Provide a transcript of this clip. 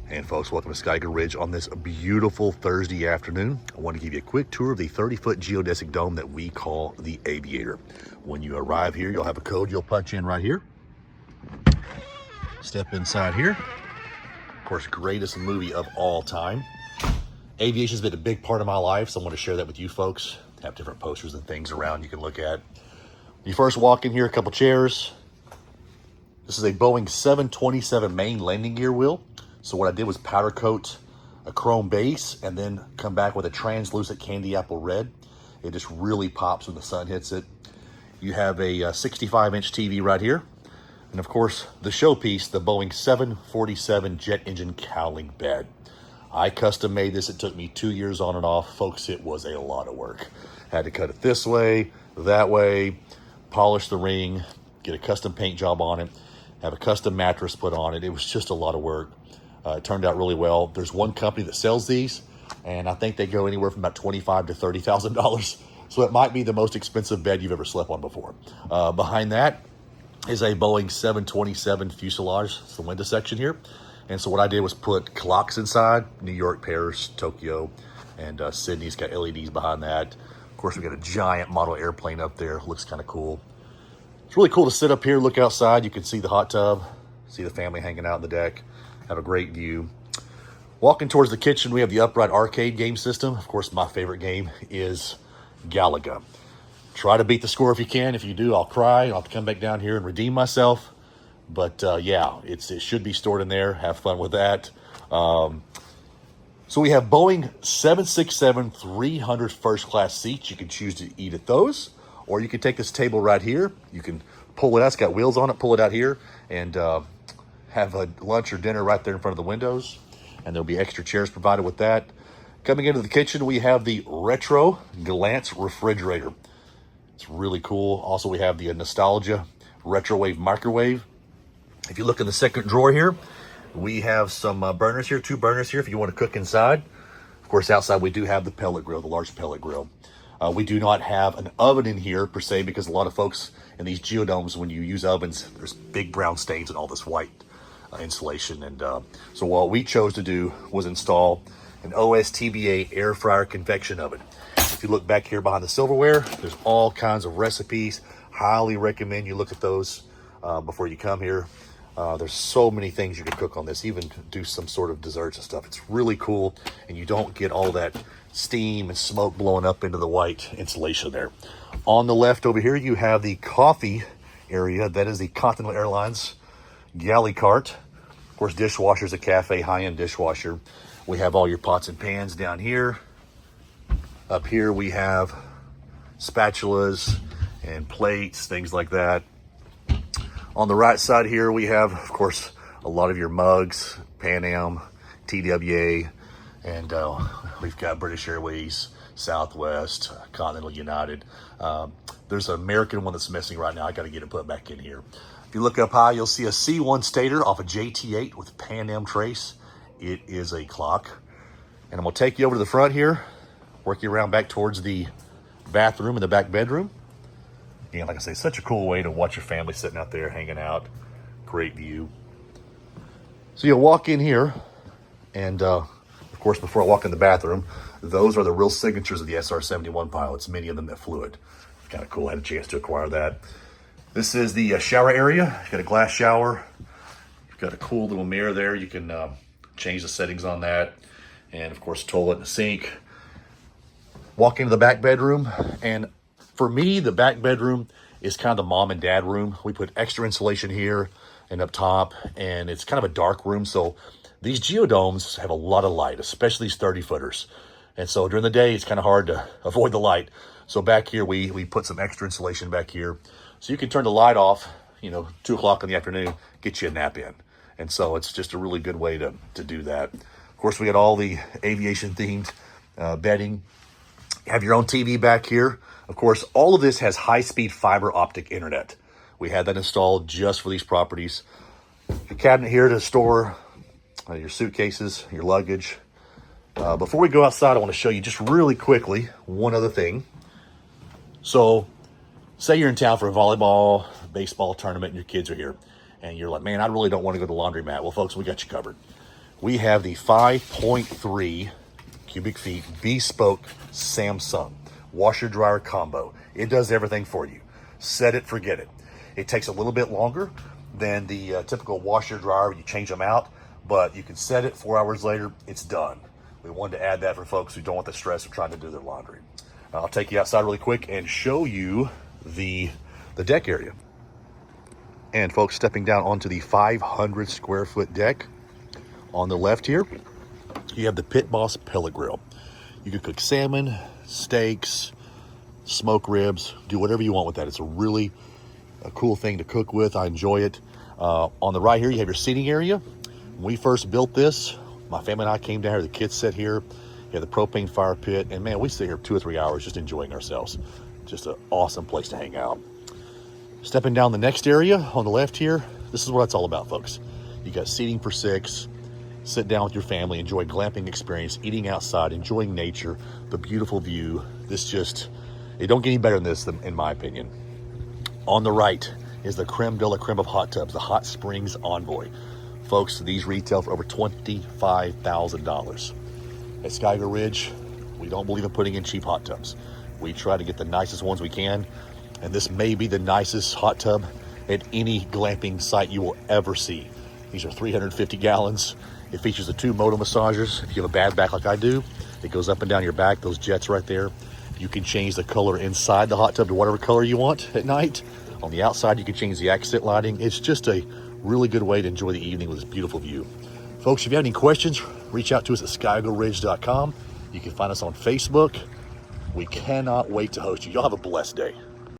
And folks, welcome to SkyEagle Ridge on this beautiful Thursday afternoon. I want to give you a quick tour of the 30-foot geodesic dome that we call the Aviator. When you arrive here, you'll have a code you'll punch in right here. Step inside here. Of course, greatest movie of all time. Aviation's been a big part of my life, so I want to share that with you folks. Have different posters and things around you can look at. When you first walk in here, a couple chairs. This is a Boeing 727 main landing gear wheel. So what I did was powder coat a chrome base and then come back with a translucent candy apple red. It just really pops when the sun hits it. You have a 65-inch TV right here. And of course, the showpiece, the Boeing 747 jet engine cowling bed. I custom made this. It took me 2 years on and off. Folks, it was a lot of work. Had to cut it this way, that way, polish the ring, get a custom paint job on it, have a custom mattress put on it. It was just a lot of work. It turned out really well. There's one company that sells these, and I think they go anywhere from about $25,000 to $30,000. So it might be the most expensive bed you've ever slept on before. Behind that is a Boeing 727 fuselage. It's the window section here. And so what I did was put clocks inside. New York, Paris, Tokyo, and Sydney's got LEDs behind that. Of course, we got a giant model airplane up there. Looks kind of cool. It's really cool to sit up here, look outside. You can see the hot tub, see the family hanging out on the deck. Have a great view. Walking towards the kitchen, we have the upright arcade game system. Of course, my favorite game is Galaga. Try to beat the score if you can. If you do, I'll cry. I'll have to come back down here and redeem myself. But yeah, it should be stored in there. Have fun with that. So we have Boeing 767-300 first class seats. You can choose to eat at those, or you can take this table right here. You can pull it out. It's got wheels on it. Pull it out here and have a lunch or dinner right there in front of the windows, and there'll be extra chairs provided with that. Coming into the kitchen, we have the retro glance refrigerator. It's really cool. Also, we have the nostalgia retrowave microwave. If you look in the second drawer here, we have some burners here, 2 burners here if you want to cook inside. Of course, outside we do have the pellet grill, the large pellet grill. We do not have an oven in here per se, because a lot of folks in these geodomes, when you use ovens, there's big brown stains and all this white insulation. And so what we chose to do was install an OSTBA air fryer convection oven. If you look back here behind the silverware, there's all kinds of recipes. Highly recommend you look at those before you come here. There's so many things you can cook on this, even do some sort of desserts and stuff. It's really cool, and you don't get all that steam and smoke blowing up into the white insulation there. On the left over here, you have the coffee area. That is the Continental Airlines galley cart. Of course, dishwasher's a cafe, high-end dishwasher. We have all your pots and pans down here. Up here we have spatulas and plates, things like that. On the right side here we have, of course, a lot of your mugs, Pan Am, TWA, and we've got British Airways, Southwest, Continental, United. There's an American one that's missing right now. I got to get it put back in here. If you look up high, you'll see a C1 stator off a JT8 with Pan Am trace. It is a clock. And I'm going to take you over to the front here, work you around back towards the bathroom and the back bedroom. Again, like I say, such a cool way to watch your family sitting out there hanging out. Great view. So you'll walk in here, and of course, before I walk in the bathroom, those are the real signatures of the SR-71 pilots, many of them that flew it. Kind of cool. I had a chance to acquire that. This is the shower area. You've got a glass shower. You've got a cool little mirror there. You can change the settings on that. And of course, toilet and a sink. Walk into the back bedroom. And for me, the back bedroom is kind of the mom and dad room. We put extra insulation here and up top. And it's kind of a dark room. So these geodomes have a lot of light, especially these 30-footers. And so during the day, it's kind of hard to avoid the light. So back here, we put some extra insulation back here. So you can turn the light off, 2 o'clock in the afternoon, get you a nap in. And so it's just a really good way to do that. Of course, we got all the aviation-themed bedding. You have your own TV back here. Of course, all of this has high-speed fiber optic internet. We had that installed just for these properties. Your cabinet here to store your suitcases, your luggage. Before we go outside, I want to show you just really quickly one other thing. So say you're in town for a volleyball, baseball tournament, and your kids are here. And you're like, man, I really don't want to go to the laundromat. Well, folks, we got you covered. we have the 5.3 cubic feet bespoke Samsung washer dryer combo. It does everything for you. Set it, forget it. It takes a little bit longer than the typical washer dryer. You change them out, but you can set it 4 hours later, it's done. We wanted to add that for folks who don't want the stress of trying to do their laundry. I'll take you outside really quick and show you the deck area. And folks, stepping down onto the 500 square foot deck, on the left here, you have the Pit Boss pellet grill. You can cook salmon, steaks, smoke ribs, do whatever you want with that. It's a cool thing to cook with. I enjoy it. On the right here, you have your seating area. When we first built this, my family and I came down here, the kids sit here, you have the propane fire pit, and man, we sit here 2 or 3 hours just enjoying ourselves. Just an awesome place to hang out. Stepping down the next area on the left here, this is what it's all about, folks. You got seating for 6, sit down with your family, enjoy glamping experience, eating outside, enjoying nature, the beautiful view. It don't get any better than this, in my opinion. On the right is the creme de la creme of hot tubs, the Hot Springs Envoy. Folks, these retail for over $25,000. At SkyEagle Ridge, we don't believe in putting in cheap hot tubs. We try to get the nicest ones we can, and this may be the nicest hot tub at any glamping site you will ever see. These are 350 gallons. It features the 2 motor massagers. If you have a bad back like I do, it goes up and down your back, those jets right there. You can change the color inside the hot tub to whatever color you want at night. On the outside, you can change the accent lighting. It's just a really good way to enjoy the evening with this beautiful view. Folks, if you have any questions, reach out to us at SkyEagleRidge.com. You can find us on Facebook. We cannot wait to host you. Y'all have a blessed day.